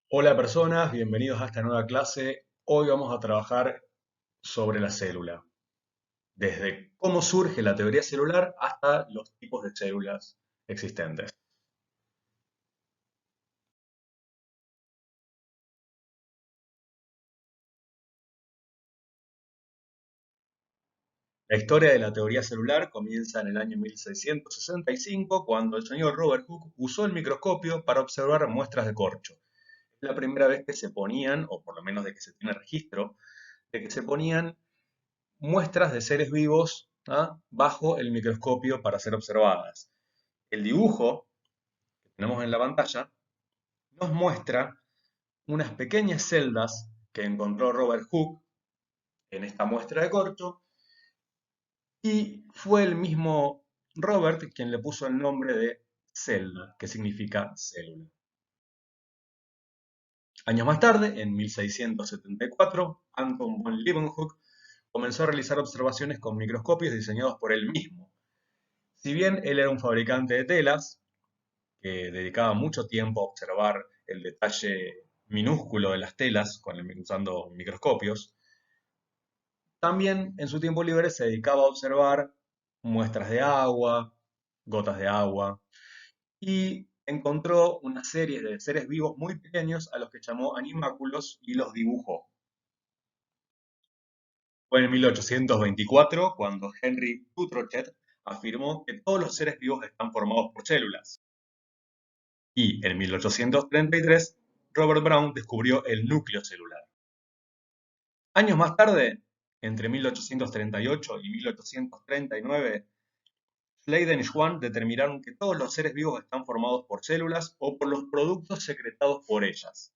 Hola personas, bienvenidos a esta nueva clase. Hoy vamos a trabajar sobre la célula, desde cómo surge la teoría celular hasta los tipos de células existentes. La historia de la teoría celular comienza en el año 1665, cuando el señor Robert Hooke usó el microscopio para observar muestras de corcho. Es la primera vez que se ponían, o por lo menos de que se tiene registro, de que se ponían muestras de seres vivos, bajo el microscopio para ser observadas. El dibujo que tenemos en la pantalla nos muestra unas pequeñas celdas que encontró Robert Hooke en esta muestra de corcho, y fue el mismo Robert quien le puso el nombre de celda, que significa célula. Años más tarde, en 1674, Anton von Leeuwenhoek comenzó a realizar observaciones con microscopios diseñados por él mismo. Si bien él era un fabricante de telas, que dedicaba mucho tiempo a observar el detalle minúsculo de las telas usando microscopios, también en su tiempo libre se dedicaba a observar muestras de agua, gotas de agua, y encontró una serie de seres vivos muy pequeños a los que llamó animáculos y los dibujó. Fue en 1824 cuando Henry Putrochet afirmó que todos los seres vivos están formados por células. Y en 1833 Robert Brown descubrió el núcleo celular. Años más tarde, entre 1838 y 1839, Schleiden y Schwann determinaron que todos los seres vivos están formados por células o por los productos secretados por ellas.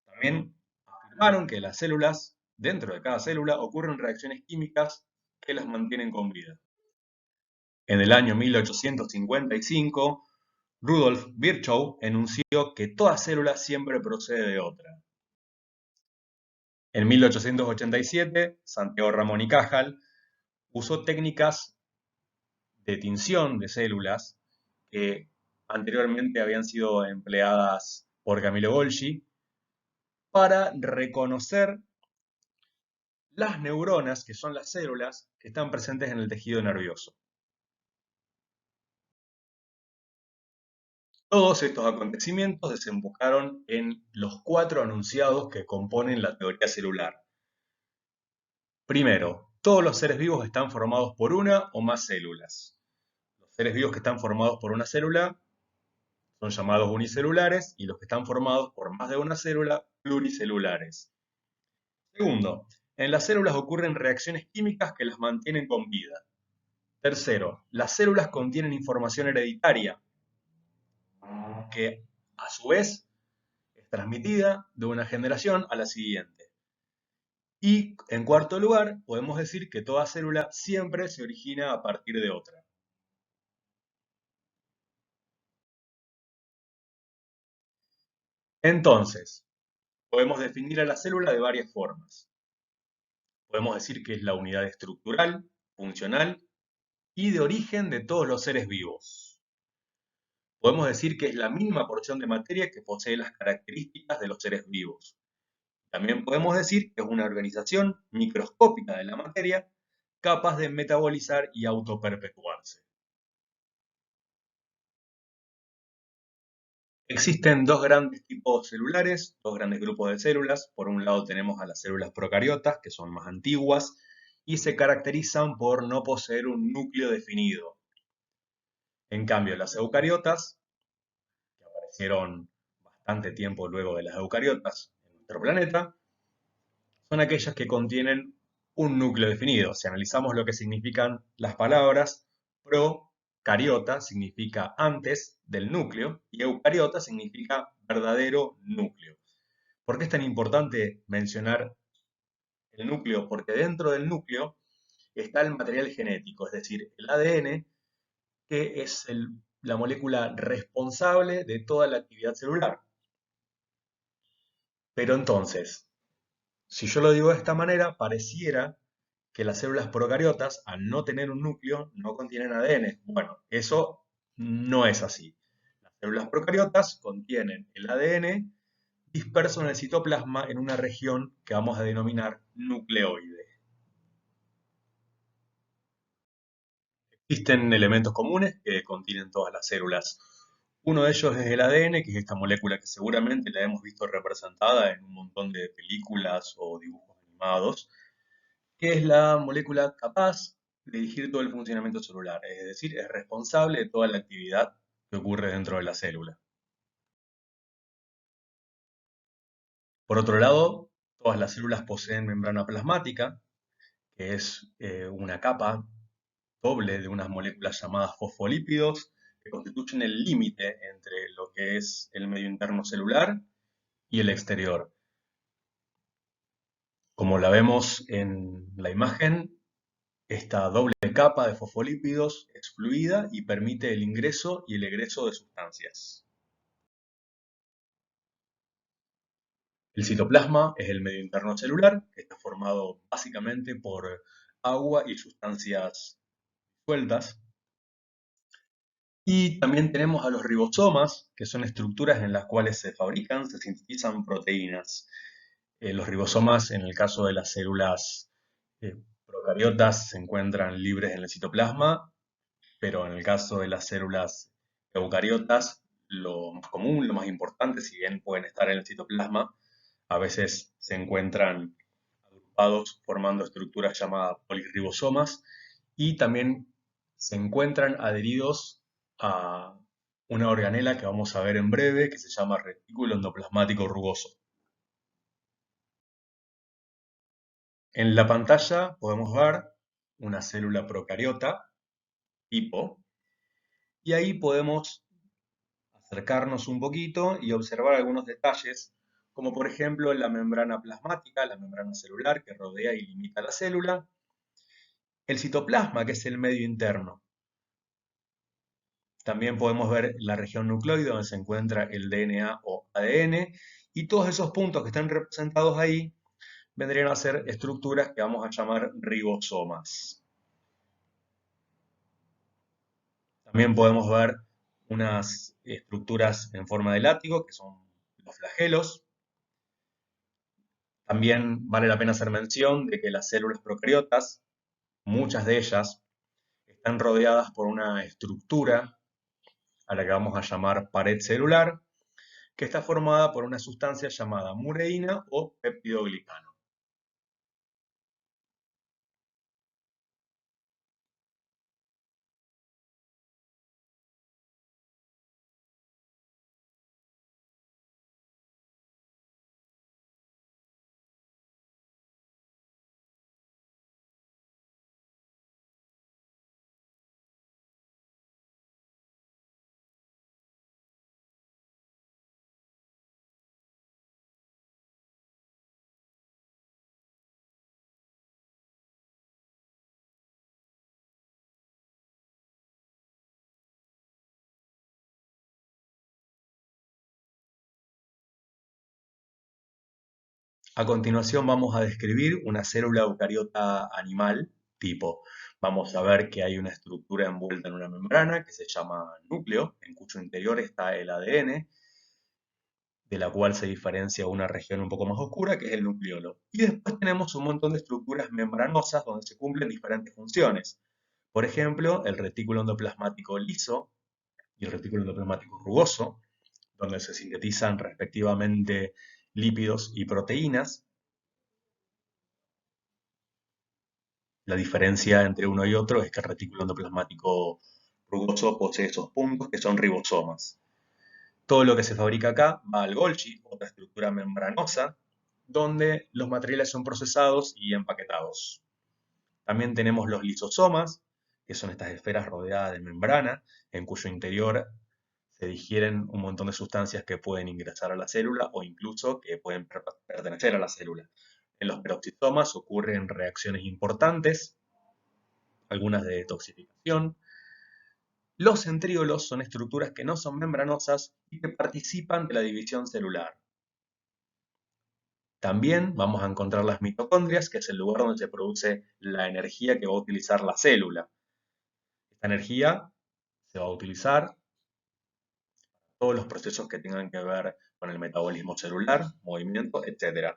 También afirmaron que las células, dentro de cada célula, ocurren reacciones químicas que las mantienen con vida. En el año 1855, Rudolf Virchow enunció que toda célula siempre procede de otra. En 1887, Santiago Ramón y Cajal usó técnicas de tinción de células que anteriormente habían sido empleadas por Camillo Golgi para reconocer las neuronas, que son las células que están presentes en el tejido nervioso. Todos estos acontecimientos desembocaron en los 4 enunciados que componen la teoría celular. Primero, todos los seres vivos están formados por una o más células. Los seres vivos que están formados por una célula son llamados unicelulares, y los que están formados por más de una célula, pluricelulares. Segundo, en las células ocurren reacciones químicas que las mantienen con vida. Tercero, las células contienen información hereditaria que a su vez es transmitida de una generación a la siguiente. Y en cuarto lugar, podemos decir que toda célula siempre se origina a partir de otra. Entonces, podemos definir a la célula de varias formas. Podemos decir que es la unidad estructural, funcional y de origen de todos los seres vivos. Podemos decir que es la mínima porción de materia que posee las características de los seres vivos. También podemos decir que es una organización microscópica de la materia capaz de metabolizar y autoperpetuarse. Existen dos grandes tipos celulares, dos grandes grupos de células. Por un lado tenemos a las células procariotas, que son más antiguas y se caracterizan por no poseer un núcleo definido. En cambio, las eucariotas, que aparecieron bastante tiempo luego de las eucariotas en nuestro planeta, son aquellas que contienen un núcleo definido. Si analizamos lo que significan las palabras, procariota significa antes del núcleo y eucariota significa verdadero núcleo. ¿Por qué es tan importante mencionar el núcleo? Porque dentro del núcleo está el material genético, es decir, el ADN, que es la molécula responsable de toda la actividad celular. Pero entonces, si yo lo digo de esta manera, pareciera que las células procariotas, al no tener un núcleo, no contienen ADN. Bueno, eso no es así. Las células procariotas contienen el ADN disperso en el citoplasma en una región que vamos a denominar nucleoide. Existen elementos comunes que contienen todas las células. Uno de ellos es el ADN, que es esta molécula que seguramente la hemos visto representada en un montón de películas o dibujos animados, que es la molécula capaz de dirigir todo el funcionamiento celular, es decir, es responsable de toda la actividad que ocurre dentro de la célula. Por otro lado, todas las células poseen membrana plasmática, que es una capa doble de unas moléculas llamadas fosfolípidos, que constituyen el límite entre lo que es el medio interno celular y el exterior. Como la vemos en la imagen, esta doble capa de fosfolípidos es fluida y permite el ingreso y el egreso de sustancias. El citoplasma es el medio interno celular, que está formado básicamente por agua y sustancias sueltas. Y también tenemos a los ribosomas, que son estructuras en las cuales se fabrican, se sintetizan proteínas. Los ribosomas, en el caso de las células procariotas, se encuentran libres en el citoplasma, pero en el caso de las células eucariotas, lo más común, lo más importante, si bien pueden estar en el citoplasma, a veces se encuentran agrupados formando estructuras llamadas polirribosomas y también se encuentran adheridos a una organela que vamos a ver en breve que se llama retículo endoplasmático rugoso. En la pantalla podemos ver una célula procariota tipo y ahí podemos acercarnos un poquito y observar algunos detalles, como por ejemplo la membrana plasmática, la membrana celular que rodea y limita la célula, el citoplasma, que es el medio interno. También podemos ver la región nucleoide donde se encuentra el DNA o ADN, y todos esos puntos que están representados ahí vendrían a ser estructuras que vamos a llamar ribosomas. También podemos ver unas estructuras en forma de látigo, que son los flagelos. También vale la pena hacer mención de que las células procariotas, muchas de ellas, están rodeadas por una estructura a la que vamos a llamar pared celular, que está formada por una sustancia llamada mureína o peptidoglicano. A continuación vamos a describir una célula eucariota animal tipo. Vamos a ver que hay una estructura envuelta en una membrana que se llama núcleo, en cuyo interior está el ADN, de la cual se diferencia una región un poco más oscura, que es el nucleolo. Y después tenemos un montón de estructuras membranosas donde se cumplen diferentes funciones. Por ejemplo, el retículo endoplasmático liso y el retículo endoplasmático rugoso, donde se sintetizan respectivamente lípidos y proteínas. La diferencia entre uno y otro es que el retículo endoplasmático rugoso posee esos puntos que son ribosomas. Todo lo que se fabrica acá va al Golgi, otra estructura membranosa, donde los materiales son procesados y empaquetados. También tenemos los lisosomas, que son estas esferas rodeadas de membrana, en cuyo interior se digieren un montón de sustancias que pueden ingresar a la célula o incluso que pueden pertenecer a la célula. En los peroxisomas ocurren reacciones importantes, algunas de detoxificación. Los centríolos son estructuras que no son membranosas y que participan de la división celular. También vamos a encontrar las mitocondrias, que es el lugar donde se produce la energía que va a utilizar la célula. Esta energía se va a utilizar todos los procesos que tengan que ver con el metabolismo celular, movimiento, etc.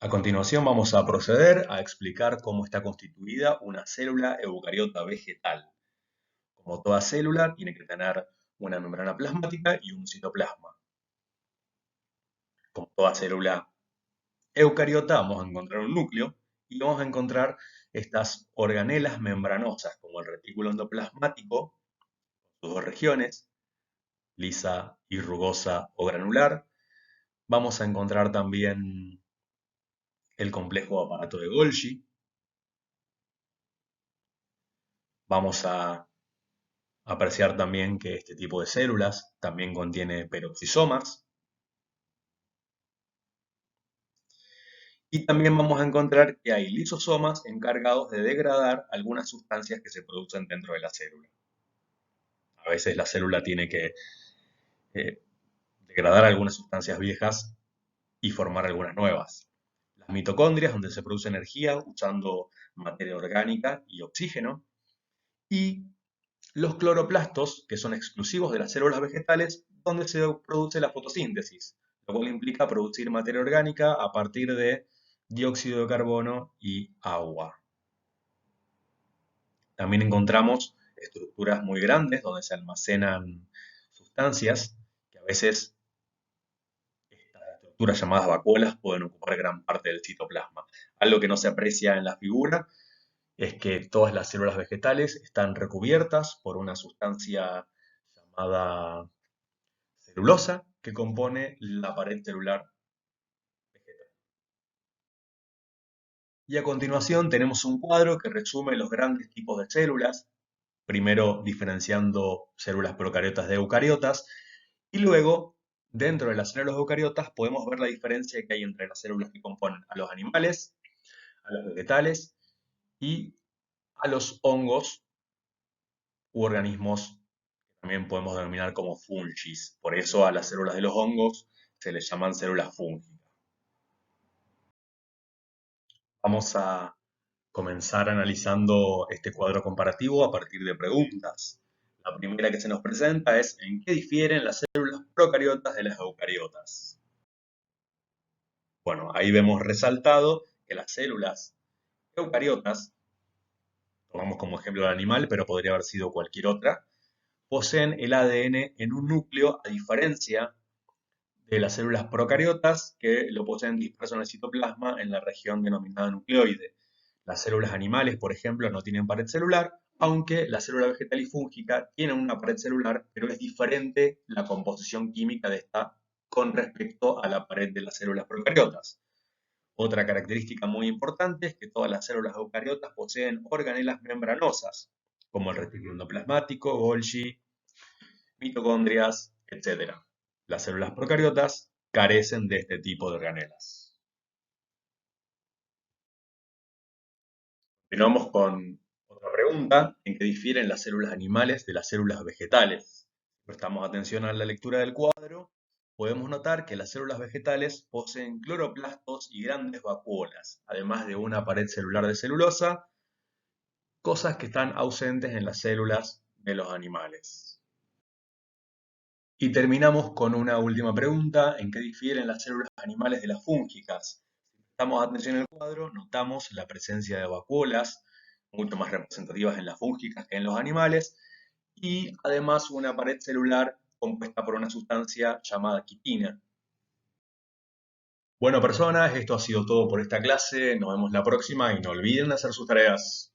A continuación vamos a proceder a explicar cómo está constituida una célula eucariota vegetal. Como toda célula, tiene que tener una membrana plasmática y un citoplasma. Como toda célula eucariota, vamos a encontrar un núcleo y vamos a encontrar estas organelas membranosas, como el retículo endoplasmático, sus dos regiones, lisa y rugosa o granular. Vamos a encontrar también el complejo aparato de Golgi. Vamos a apreciar también que este tipo de células también contiene peroxisomas. Y también vamos a encontrar que hay lisosomas encargados de degradar algunas sustancias que se producen dentro de la célula. A veces la célula tiene que degradar algunas sustancias viejas y formar algunas nuevas. Las mitocondrias, donde se produce energía usando materia orgánica y oxígeno. Y los cloroplastos, que son exclusivos de las células vegetales, donde se produce la fotosíntesis, lo cual implica producir materia orgánica a partir de dióxido de carbono y agua. También encontramos estructuras muy grandes donde se almacenan sustancias que a veces estas estructuras llamadas vacuolas pueden ocupar gran parte del citoplasma. Algo que no se aprecia en la figura es que todas las células vegetales están recubiertas por una sustancia llamada celulosa que compone la pared celular vegetal. Y a continuación tenemos un cuadro que resume los grandes tipos de células, primero diferenciando células procariotas de eucariotas, y luego, dentro de las células eucariotas, podemos ver la diferencia que hay entre las células que componen a los animales, a los vegetales y a los hongos u organismos que también podemos denominar como fungis. Por eso a las células de los hongos se les llaman células fúngicas. Vamos a comenzar analizando este cuadro comparativo a partir de preguntas. La primera que se nos presenta es ¿en qué difieren las células procariotas de las eucariotas? Bueno, ahí vemos resaltado que las células eucariotas, tomamos como ejemplo el animal, pero podría haber sido cualquier otra, poseen el ADN en un núcleo a diferencia de las células procariotas que lo poseen disperso en el citoplasma en la región denominada nucleoide. Las células animales, por ejemplo, no tienen pared celular, aunque la célula vegetal y fúngica tienen una pared celular, pero es diferente la composición química de esta con respecto a la pared de las células procariotas. Otra característica muy importante es que todas las células eucariotas poseen organelas membranosas, como el retículo endoplasmático, Golgi, mitocondrias, etc. Las células procariotas carecen de este tipo de organelas. Continuamos con otra pregunta, ¿en qué difieren las células animales de las células vegetales? Si prestamos atención a la lectura del cuadro, podemos notar que las células vegetales poseen cloroplastos y grandes vacuolas, además de una pared celular de celulosa, cosas que están ausentes en las células de los animales. Y terminamos con una última pregunta, ¿en qué difieren las células animales de las fúngicas? Si prestamos atención al cuadro, notamos la presencia de vacuolas, mucho más representativas en las fúngicas que en los animales, y además una pared celular compuesta por una sustancia llamada quitina. Bueno, personas, esto ha sido todo por esta clase, nos vemos la próxima y no olviden hacer sus tareas.